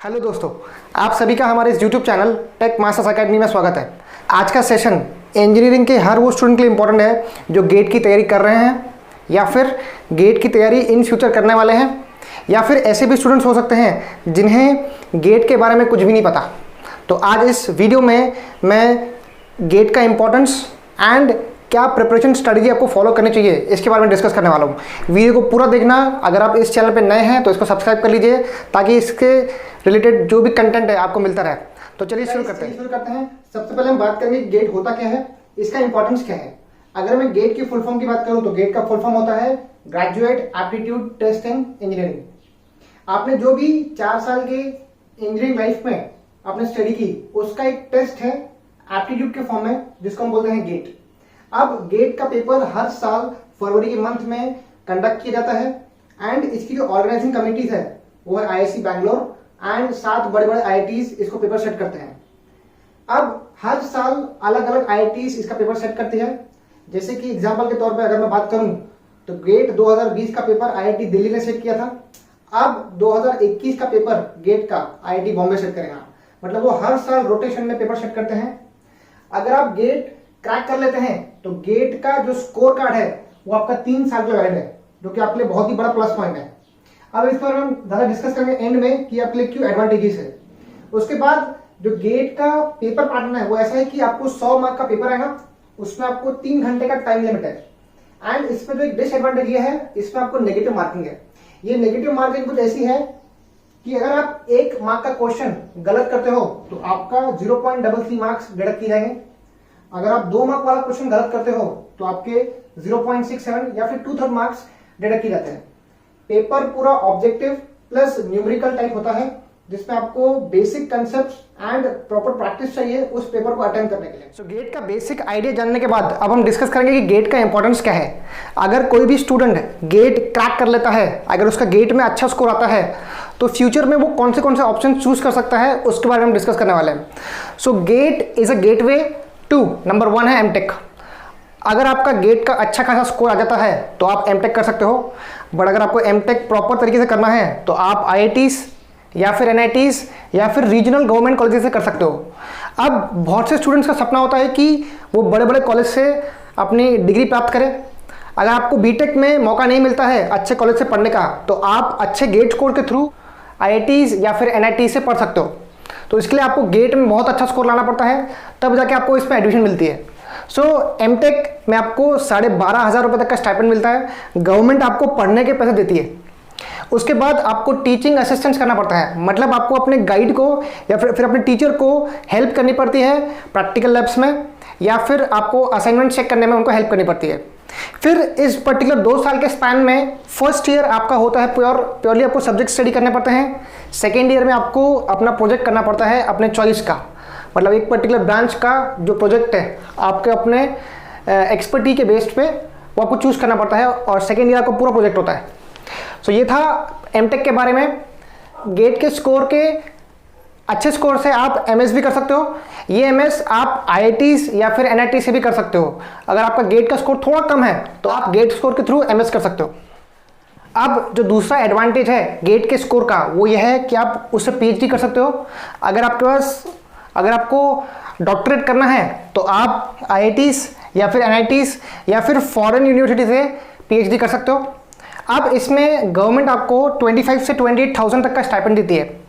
Hello दोस्तों, आप सभी का हमारे इस YouTube channel Tech Masters Academy में स्वागत है। आज का सेशन इंजीनियरिंग के हर वो स्टूडेंट के लिए इंपॉर्टेंट है जो गेट की तैयारी कर रहे हैं या फिर गेट की तैयारी इन फ्यूचर करने वाले हैं, या फिर ऐसे भी स्टूडेंट्स हो सकते हैं जिन्हें गेट के बारे में कुछ भी नहीं पता। तो आज इस वीडियो में मैं गेट का इंपॉर्टेंस एंड क्या प्रिपरेशन स्ट्रेटजी आपको फॉलो करनी चाहिए इसके बारे में डिस्कस करने वाला हूँ। वीडियो को पूरा देखना। अगर आप इस चैनल पे नए हैं तो इसको सब्सक्राइब कर लीजिए ताकि इसके रिलेटेड जो भी कंटेंट है आपको मिलता रहे। तो चलिए शुरू करते हैं। सबसे पहले हम बात करेंगे गेट होता क्या है, इसका इंपॉर्टेंस क्या है। अगर मैं गेट की फुल फॉर्म की बात करूं तो गेट का फुल फॉर्म होता है graduate aptitude test in engineering. आपने जो भी 4 साल के इंजीनियरिंग लाइफ में आपने स्टडी की उसका एक टेस्ट है एप्टीट्यूड के फॉर्म में, जिसको हम बोलते हैं गेट। अब गेट का पेपर हर साल फरवरी के मंथ में कंडक्ट किया जाता है एंड इसकी जो ऑर्गेनाइजिंग कमिटीज है वो है आईआईसी बैंगलोर एंड 7 बड़े बड़े आईआईटीज इसको पेपर सेट करते हैं। अब हर साल अलग अलग आईआईटीज इसका पेपर सेट करती है। जैसे कि एग्जांपल के तौर पे अगर मैं बात करूं तो गेट 2020 का पेपर आईआईटी दिल्ली ने सेट किया था। अब 2021 का पेपर गेट का आईआईटी बॉम्बे सेट करेगा। मतलब वो हर साल रोटेशन में पेपर सेट करते हैं। अगर आप गेट क्रैक कर लेते हैं तो गेट का जो स्कोर कार्ड है वो आपका 3 साल के वैलिड है, जो कि आपके लिए बहुत ही बड़ा प्लस पॉइंट है। अब इस पर हम ज्यादा डिस्कस करेंगे एंड में कि आपके लिए क्यों एडवांटेजेस है। उसके बाद जो गेट का पेपर पैटर्न है वो ऐसा है कि आपको 100 मार्क का पेपर है ना, उसमें आपको 3 घंटे का टाइम लिमिट है। एंड इसमें जो एक डिसएडवांटेज ये है, इसमें आपको नेगेटिव मार्किंग है। ये नेगेटिव मार्किंग कुछ ऐसी है कि अगर आप 1 मार्क का क्वेश्चन गलत करते हो तो आपका 0.33 मार्क्स डिडक्ट किए जाएंगे। अगर आप 2 मार्क वाला क्वेश्चन गलत करते हो तो आपके 0.67 या फिर 2/3 मार्क्स डिडक्ट किए जाते हैं। पेपर पूरा ऑब्जेक्टिव प्लस न्यूमेरिकल टाइप होता है, जिसमें आपको basic concepts and proper practice चाहिए उस पेपर को अटेंड करने के लिए। सो गेट का बेसिक आइडिया जानने के बाद अब हम डिस्कस करेंगे कि गेट का इंपॉर्टेंस क्या है। अगर कोई भी स्टूडेंट गेट क्रैक कर लेता है, अगर उसका गेट में अच्छा स्कोर आता है तो फ्यूचर में वो कौन से ऑप्शन चूज कर सकता है उसके बारे में हम डिस्कस करने वाले हैं। So GATE is a gateway to number 1 है एमटेक। अगर आपका गेट का अच्छा खासा स्कोर आ जाता है तो आप एमटेक कर सकते हो। बट अगर आपको एमटेक प्रॉपर तरीके से करना है तो आप आईआईटीज या फिर एनआईटीज या फिर रीजनल गवर्नमेंट कॉलेज से कर सकते हो। अब बहुत से स्टूडेंट्स का सपना होता है कि वो बड़े बड़े कॉलेज से अपनी डिग्री प्राप्त करें। अगर आपको बीटेक में मौका नहीं मिलता है अच्छे कॉलेज से पढ़ने का तो आप अच्छे गेट स्कोर के थ्रू आईआईटीज या फिर एनआईटी से पढ़ सकते हो। तो इसके लिए आपको गेट में बहुत अच्छा स्कोर लाना पड़ता है, तब जाके आपको इसमें एडमिशन मिलती है। सो एमटेक में आपको 12,500 रुपये तक का स्टाइपेंड मिलता है। गवर्नमेंट आपको पढ़ने के पैसे देती है। उसके बाद आपको टीचिंग असिस्टेंस करना पड़ता है, मतलब आपको अपने गाइड को या फिर अपने टीचर को हेल्प करनी पड़ती है प्रैक्टिकल लैब्स में, या फिर आपको असाइनमेंट चेक करने में उनको हेल्प करनी पड़ती है। फिर इस पर्टिकुलर 2 साल के स्पैन में फर्स्ट ईयर आपका होता है प्योरली आपको सब्जेक्ट स्टडी करने पड़ते हैं। सेकेंड ईयर में आपको अपना प्रोजेक्ट करना पड़ता है अपने चॉइस का, मतलब एक पर्टिकुलर ब्रांच का जो प्रोजेक्ट है आपके अपने एक्सपर्टी के बेस्ड पे वो आपको चूज करना पड़ता है, और सेकेंड ईयर आपका पूरा प्रोजेक्ट होता है। सो ये था एमटेक के बारे में। गेट के स्कोर के अच्छे स्कोर से आप एमएस भी कर सकते हो। ये एमएस आप आईआईटीज या फिर एनआईटी से भी कर सकते हो। अगर आपका गेट का स्कोर थोड़ा कम है तो आप गेट स्कोर के थ्रू एमएस कर सकते हो। अब जो दूसरा एडवांटेज है गेट के स्कोर का वो यह है कि आप उससे पीएचडी कर सकते हो। अगर आपको डॉक्टरेट करना है तो आप आईआईटीज या फिर एनआईटीज या फिर फॉरेन यूनिवर्सिटी से पीएचडी कर सकते हो। अब इसमें गवर्नमेंट आपको 25 से 28,000 तक का स्टाइपेंड देती है।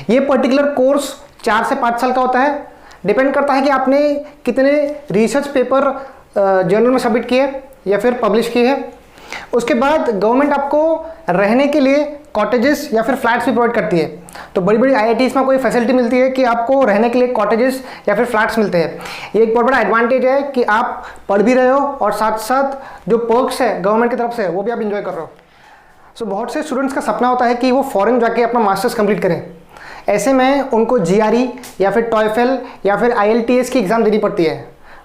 ये पर्टिकुलर कोर्स 4 से 5 साल का होता है। डिपेंड करता है कि आपने कितने रिसर्च पेपर जर्नल में सबमिट किए या फिर पब्लिश किए हैं। उसके बाद गवर्नमेंट आपको रहने के लिए कॉटेजेस या फिर फ्लैट्स भी प्रोवाइड करती है। तो बड़ी बड़ी आईआईटीज में कोई फैसिलिटी मिलती है कि आपको रहने के लिए कॉटेजेस या फिर फ्लैट्स मिलते हैं। ये एक बहुत बड़ा एडवांटेज है कि आप पढ़ भी रहे हो और साथ साथ जो पर्क्स है गवर्नमेंट की तरफ से वो भी आप इंजॉय कर रहे हो। सो बहुत से स्टूडेंट्स का सपना होता है कि वो फॉरेन जाके अपना मास्टर्स कंप्लीट करें। ऐसे में उनको जीआरई या फिर टॉयफेल या फिर आईएलटीएस की एग्ज़ाम देनी पड़ती है।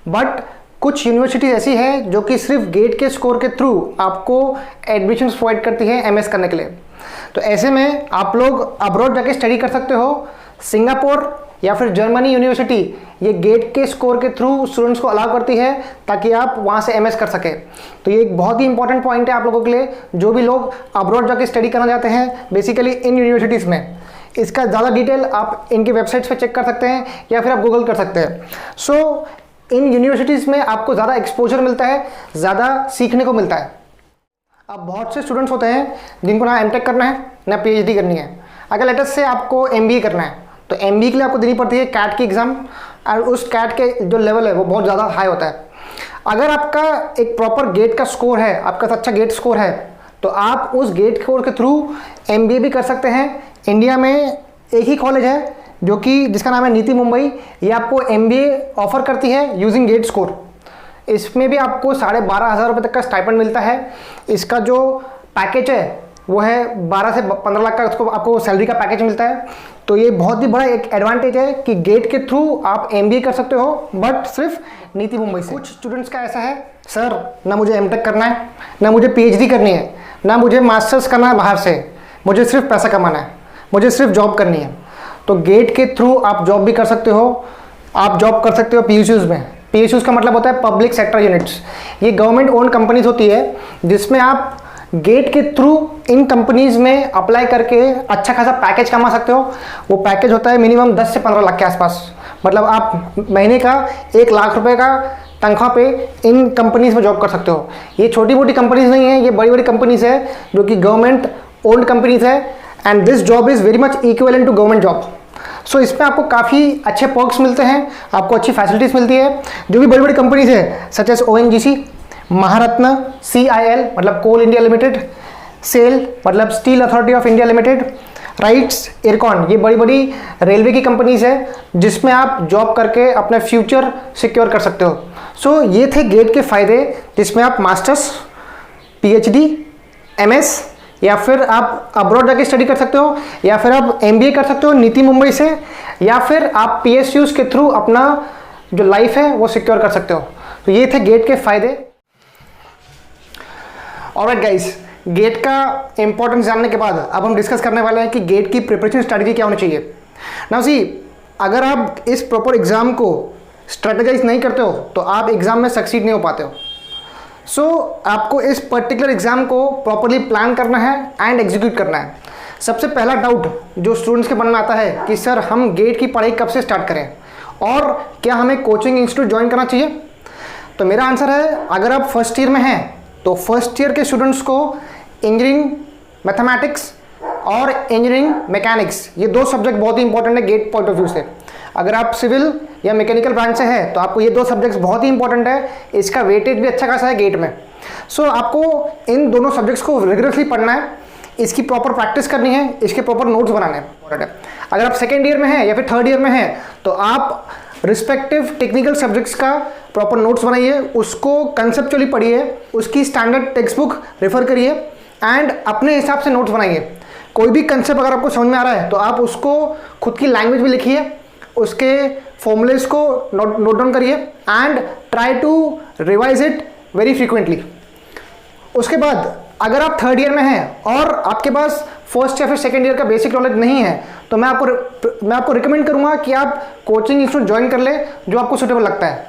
बट कुछ यूनिवर्सिटीज़ ऐसी है जो कि सिर्फ गेट के स्कोर के थ्रू आपको एडमिशन्स प्रोवाइड करती है एमएस करने के लिए। तो ऐसे में आप लोग अब्रॉड जाके स्टडी कर सकते हो। सिंगापुर या फिर जर्मनी यूनिवर्सिटी ये गेट के स्कोर के थ्रू स्टूडेंट्स को अलाउ करती है ताकि आप वहाँ से एमएस कर सके। तो ये एक बहुत ही इंपॉर्टेंट पॉइंट है आप लोगों के लिए जो भी लोग अब्रॉड जाके स्टडी करना चाहते हैं बेसिकली इन यूनिवर्सिटीज़ में। इसका ज़्यादा डिटेल आप इनकी वेबसाइट्स पे चेक कर सकते हैं या फिर आप गूगल कर सकते हैं। सो इन यूनिवर्सिटीज़ में आपको ज़्यादा एक्सपोजर मिलता है, ज़्यादा सीखने को मिलता है। अब बहुत से स्टूडेंट्स होते हैं जिनको ना एमटेक करना है ना पीएचडी करनी है। अगर लेटेस्ट से आपको एमबीए करना है तो एमबीए के लिए आपको देनी पड़ती है कैट की एग्ज़ाम, और उस कैट के जो लेवल है वो बहुत ज़्यादा हाई होता है। अगर आपका एक प्रॉपर गेट का स्कोर है, आपका अच्छा गेट स्कोर है, तो आप उस गेट स्कोर के थ्रू एमबीए भी कर सकते हैं। इंडिया में एक ही कॉलेज है जो कि जिसका नाम है नीति मुंबई, ये आपको एमबीए ऑफर करती है यूजिंग गेट स्कोर। इसमें भी आपको 12,500 रुपये तक का स्टाइपेंड मिलता है। इसका जो पैकेज है वो है 12 से 15 लाख का, उसको आपको सैलरी का पैकेज मिलता है। तो ये बहुत ही बड़ा एक एडवांटेज है कि गेट के थ्रू आप एमबीए कर सकते हो, बट सिर्फ नीति मुंबई से। कुछ स्टूडेंट्स का ऐसा है, सर ना मुझे एमटेक करना है, ना मुझे पीएचडी करनी है, ना मुझे मास्टर्स करना है बाहर से, मुझे सिर्फ पैसा कमाना है, मुझे सिर्फ जॉब करनी है। तो गेट के थ्रू आप जॉब भी कर सकते हो। आप जॉब कर सकते हो पीएसयूज़ में। पीएसयूज़ का मतलब होता है पब्लिक सेक्टर यूनिट्स। ये गवर्नमेंट ओन कंपनीज होती है जिसमें आप गेट के थ्रू इन कंपनीज में अप्लाई करके अच्छा खासा पैकेज कमा सकते हो। वो पैकेज होता है मिनिमम 10 से 15 लाख के आसपास। मतलब आप महीने का 1 लाख रुपए का तनख्वाह पे इन कंपनीज में जॉब कर सकते हो। ये छोटी मोटी कंपनीज नहीं है, ये बड़ी बड़ी कंपनीज है जो कि गवर्नमेंट ओन्ड कंपनीज है, and this job is very much equivalent to government job. So इसमें आपको काफ़ी अच्छे पर्क्स मिलते हैं, आपको अच्छी फैसिलिटीज़ मिलती है। जो भी बड़ी बड़ी कंपनीज है सच एज ओएनजीसी, महारत्न, सीआईएल मतलब कोल इंडिया लिमिटेड, सेल मतलब steel authority of India limited, rights, IRCON, ये बड़ी बड़ी रेलवे की कंपनीज है जिसमें आप जॉब करके अपना फ्यूचर सिक्योर कर सकते हो। सो ये थे गेट के फ़ायदे, जिसमें आप मास्टर्स, पीएचडी, एमएस या फिर आप अब्रॉड जाके स्टडी कर सकते हो, या फिर आप एमबीए कर सकते हो नीति मुंबई से, या फिर आप पीएसयूज़ के थ्रू अपना जो लाइफ है वो सिक्योर कर सकते हो। तो ये थे गेट के फ़ायदे। ऑलराइट गाइस, गेट का इंपॉर्टेंस जानने के बाद अब हम डिस्कस करने वाले हैं कि गेट की प्रिपरेशन स्ट्रैटेजी क्या होनी चाहिए। नाउ सी, अगर आप इस प्रॉपर एग्जाम को स्ट्रेटेजाइज नहीं करते हो तो आप एग्जाम में सक्सीड नहीं हो पाते हो। सो आपको इस पर्टिकुलर एग्जाम को प्रॉपरली प्लान करना है एंड एग्जीक्यूट करना है। सबसे पहला डाउट जो स्टूडेंट्स के मन में आता है कि सर हम गेट की पढ़ाई कब से स्टार्ट करें और क्या हमें कोचिंग इंस्टीट्यूट ज्वाइन करना चाहिए। तो मेरा आंसर है, अगर आप फर्स्ट ईयर में हैं तो फर्स्ट ईयर के स्टूडेंट्स को इंजीनियरिंग मैथमेटिक्स और इंजीनियरिंग मैकेनिक्स, ये 2 सब्जेक्ट बहुत ही इंपॉर्टेंट है गेट पॉइंट ऑफ व्यू से। अगर आप सिविल या मैकेनिकल ब्रांच से हैं तो आपको ये 2 सब्जेक्ट्स बहुत ही इंपॉर्टेंट है। इसका वेटेज भी अच्छा खासा है गेट में। सो आपको इन दोनों सब्जेक्ट्स को रिगरसली पढ़ना है, इसकी प्रॉपर प्रैक्टिस करनी है, इसके प्रॉपर नोट्स बनाने हैं। अगर आप सेकेंड ईयर में हैं या फिर थर्ड ईयर में हैं तो आप रिस्पेक्टिव टेक्निकल सब्जेक्ट्स का प्रॉपर नोट्स बनाइए, उसको कंसेप्चुअली पढ़िए, उसकी स्टैंडर्ड टेक्स्ट बुक रेफर करिए एंड अपने हिसाब से नोट्स बनाइए। कोई भी कंसेप्ट अगर आपको समझ में आ रहा है तो आप उसको खुद की लैंग्वेज में लिखिए, उसके फॉर्मूलेस को नोट डाउन करिए and try to revise it very frequently. उसके बाद अगर आप थर्ड ईयर में हैं और आपके पास फर्स्ट या फिर सेकेंड ईयर का बेसिक नॉलेज नहीं है तो मैं आपको रिकमेंड करूंगा कि आप कोचिंग इंस्टीट्यूट ज्वाइन कर ले जो आपको सुटेबल लगता है।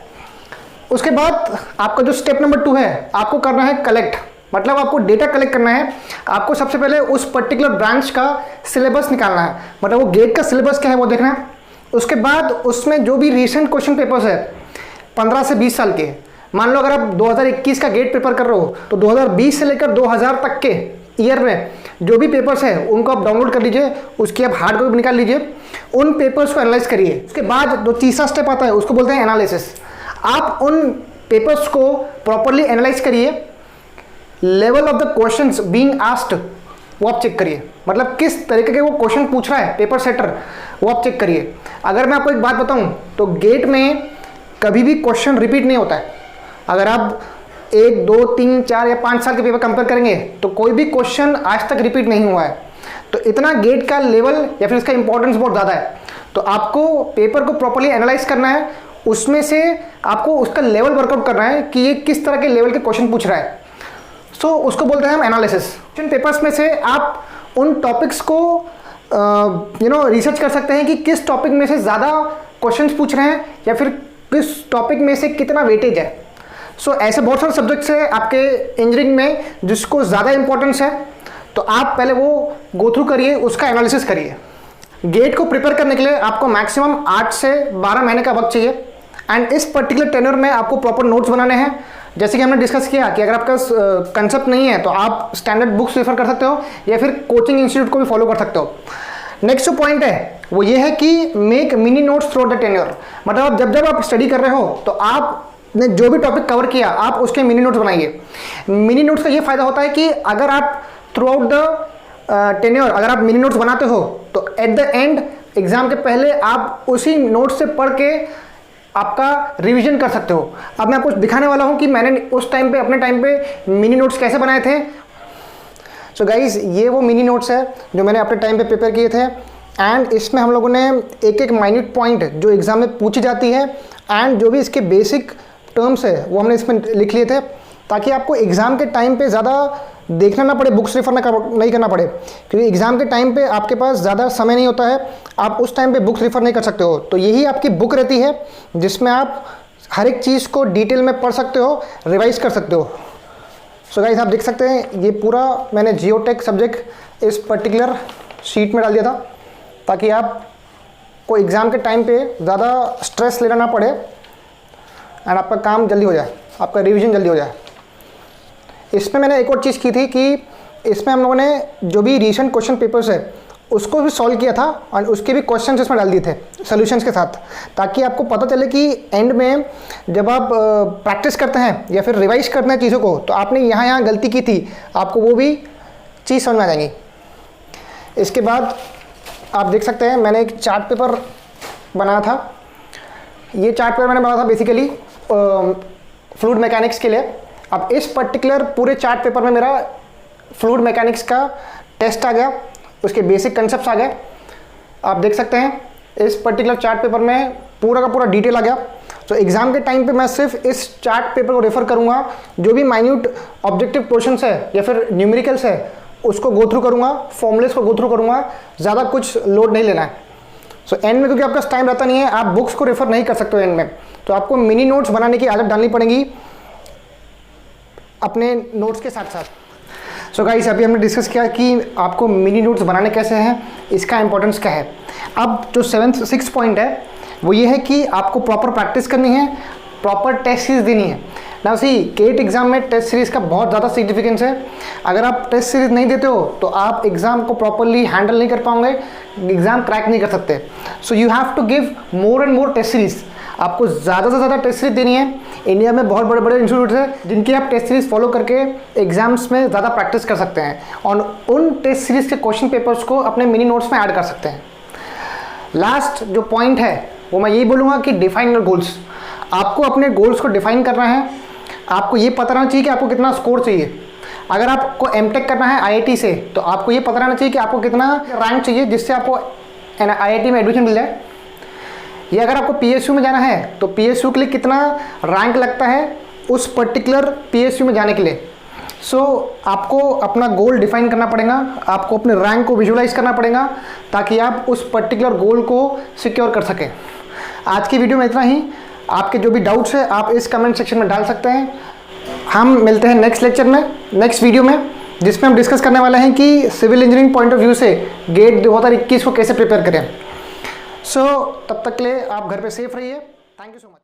उसके बाद आपका जो स्टेप नंबर 2 है, आपको करना है कलेक्ट, मतलब आपको डेटा कलेक्ट करना है। आपको सबसे पहले उस पर्टिकुलर ब्रांच का सिलेबस निकालना है, मतलब वो गेट का सिलेबस क्या है वो देखना है। उसके बाद उसमें जो भी रिसेंट क्वेश्चन पेपर्स है 15 से 20 साल के, मान लो अगर आप 2021 का गेट पेपर कर रहे हो तो 2020 से लेकर 2000 तक के ईयर में जो भी पेपर्स हैं उनको आप डाउनलोड कर लीजिए, उसकी आप हार्ड कॉपी निकाल लीजिए, उन पेपर्स को एनालाइज करिए। उसके बाद जो तीसरा स्टेप आता है उसको बोलते हैं एनालिसिस। आप उन पेपर्स को प्रॉपरली एनालाइज करिए, level of the questions being asked वो आप चेक करिए, मतलब किस तरीके के वो क्वेश्चन पूछ रहा है पेपर सेटर वो आप चेक करिए। अगर मैं आपको एक बात बताऊं तो गेट में कभी भी क्वेश्चन रिपीट नहीं होता है। अगर आप 1, 2, 3, 4 या 5 साल के पेपर कंपेयर करेंगे तो कोई भी क्वेश्चन आज तक रिपीट नहीं हुआ है। तो इतना गेट का लेवल या फिर इसका इंपॉर्टेंस बहुत ज़्यादा है। तो आपको पेपर को प्रॉपरली एनालाइज करना है, उसमें से आपको उसका लेवल वर्कआउट करना है कि ये किस तरह के लेवल के क्वेश्चन पूछ रहा है। सो उसको बोलते हैं हम एनालिसिस। पेपर्स में से आप उन टॉपिक्स को रिसर्च कर सकते हैं कि किस टॉपिक में से ज़्यादा क्वेश्चंस पूछ रहे हैं या फिर किस टॉपिक में से कितना वेटेज है। सो ऐसे बहुत सारे सब्जेक्ट्स हैं आपके इंजीनियरिंग में जिसको ज़्यादा इंपॉर्टेंस है, तो आप पहले वो गो थ्रू करिए, उसका एनालिसिस करिए। गेट को प्रिपेयर करने के लिए आपको मैक्सिमम 8 से 12 महीने का वक्त चाहिए एंड इस पर्टिकुलर टेन्योर में आपको प्रॉपर नोट्स बनाने हैं। जैसे कि हमने डिस्कस किया कि अगर आपका कंसेप्ट नहीं है तो आप स्टैंडर्ड बुक्स रेफर कर सकते हो या फिर कोचिंग इंस्टीट्यूट को भी फॉलो कर सकते हो। नेक्स्ट जो पॉइंट है वो ये है कि make mini notes through the tenure. मतलब जब आप स्टडी कर रहे हो तो आपने जो भी टॉपिक कवर किया आप उसके मिनी नोट्स बनाइए। मिनी नोट्स का ये फायदा होता है कि अगर आप थ्रू आउट द टेन्योर अगर आप मिनी नोट्स बनाते हो तो एट द एंड एग्जाम के पहले आप उसी नोट से पढ़ के आपका रिवीजन कर सकते हो। अब मैं आपको दिखाने वाला हूं कि मैंने उस टाइम पे अपने टाइम पे मिनी नोट्स कैसे बनाए थे। सो गाइज ये वो मिनी नोट्स है जो मैंने अपने टाइम पे प्रिपेयर किए थे एंड इसमें हम लोगों ने एक एक माइन्यूट पॉइंट जो एग्जाम में पूछी जाती है एंड जो भी इसके बेसिक टर्म्स है वो हमने इसमें लिख लिए थे, ताकि आपको एग्ज़ाम के टाइम पे ज़्यादा देखना ना पड़े, बुक्स रेफर नहीं करना पड़े, क्योंकि एग्ज़ाम के टाइम पे आपके पास ज़्यादा समय नहीं होता है, आप उस टाइम पे बुक्स रेफर नहीं कर सकते हो। तो यही आपकी बुक रहती है जिसमें आप हर एक चीज़ को डिटेल में पढ़ सकते हो, रिवाइज कर सकते हो। सो गाइस आप देख सकते हैं ये पूरा मैंने जियोटेक सब्जेक्ट इस पर्टिकुलर शीट में डाल दिया था, ताकि आपको एग्ज़ाम के टाइम पे ज़्यादा स्ट्रेस लेना ना पड़े एंड आपका काम जल्दी हो जाए, आपका रिवीजन जल्दी हो जाए। इसमें मैंने एक और चीज़ की थी कि इसमें हम लोगों ने जो भी रिसेंट क्वेश्चन पेपर्स है उसको भी सॉल्व किया था और उसके भी क्वेश्चन इसमें डाल दिए थे सॉल्यूशंस के साथ, ताकि आपको पता चले कि एंड में जब आप प्रैक्टिस करते हैं या फिर रिवाइज करते हैं चीज़ों को तो आपने यहाँ गलती की थी, आपको वो भी चीज़ समझ में आ जाएंगी। इसके बाद आप देख सकते हैं मैंने एक चार्ट पेपर बनाया था। ये चार्ट पेपर मैंने बनाया था बेसिकली फ्लूइड मैकेनिक्स के लिए। अब इस पर्टिकुलर पूरे चार्ट पेपर में मेरा फ्लूइड मैकेनिक्स का टेस्ट आ गया, उसके बेसिक कंसेप्ट्स आ गए। आप देख सकते हैं इस पर्टिकुलर चार्ट पेपर में पूरा का पूरा डिटेल आ गया। तो एग्ज़ाम के टाइम पे मैं सिर्फ इस चार्ट पेपर को रेफर करूँगा, जो भी माइन्यूट ऑब्जेक्टिव क्वेश्चंस है या फिर न्यूमेरिकल्स है उसको गो थ्रू करूँगा, फॉर्मुलेस को गो थ्रू करूँगा, ज़्यादा कुछ लोड नहीं लेना है। सो एंड में क्योंकि आपका टाइम रहता नहीं है, आप बुक्स को रेफर नहीं कर सकते हो एंड में, तो आपको मिनी नोट्स बनाने की आदत डालनी पड़ेगी अपने नोट्स के साथ साथ। सो गाइस अभी हमने डिस्कस किया कि आपको मिनी नोट्स बनाने कैसे हैं, इसका इंपॉर्टेंस क्या है। अब जो 6th पॉइंट है वो ये है कि आपको प्रॉपर प्रैक्टिस करनी है, प्रॉपर टेस्ट सीरीज देनी है ना। सी गेट एग्जाम में टेस्ट सीरीज़ का बहुत ज़्यादा सिग्निफिकेंस है। अगर आप टेस्ट सीरीज़ नहीं देते हो तो आप एग्ज़ाम को प्रॉपरली हैंडल नहीं कर पाओगे, एग्ज़ाम क्रैक नहीं कर सकते। So you have to give more and more test series. आपको ज़्यादा से ज़्यादा टेस्ट सीरीज देनी है। इंडिया में बहुत बड़े बड़े इंस्टीट्यूट हैं जिनकी आप टेस्ट सीरीज फॉलो करके एग्जाम्स में ज़्यादा प्रैक्टिस कर सकते हैं और उन टेस्ट सीरीज के क्वेश्चन पेपर्स को अपने मिनी नोट्स में ऐड कर सकते हैं। लास्ट जो पॉइंट है वो मैं यही बोलूँगा कि डिफाइन योर गोल्स। आपको अपने गोल्स को डिफाइन करना है। आपको ये पता रहना चाहिए कि आपको कितना स्कोर चाहिए। अगर आपको एमटेक करना है आईआईटी से तो आपको ये पता रहना चाहिए कि आपको कितना रैंक चाहिए जिससे आपको आईआईटी में एडमिशन मिल जाए। या अगर आपको पीएसयू में जाना है तो पीएसयू के लिए कितना रैंक लगता है उस पर्टिकुलर पीएसयू में जाने के लिए। सो आपको अपना गोल डिफाइन करना पड़ेगा, आपको अपने रैंक को विजुलाइज करना पड़ेगा ताकि आप उस पर्टिकुलर गोल को सिक्योर कर सकें। आज की वीडियो में इतना ही। आपके जो भी डाउट्स है आप इस कमेंट सेक्शन में डाल सकते हैं। हम मिलते हैं नेक्स्ट लेक्चर में, नेक्स्ट वीडियो में, जिसमें हम डिस्कस करने वाले हैं कि civil engineering point of view से गेट 2021 को कैसे प्रिपेयर करें। सो तब तक के लिए आप घर पे सेफ रहिए। Thank you so much.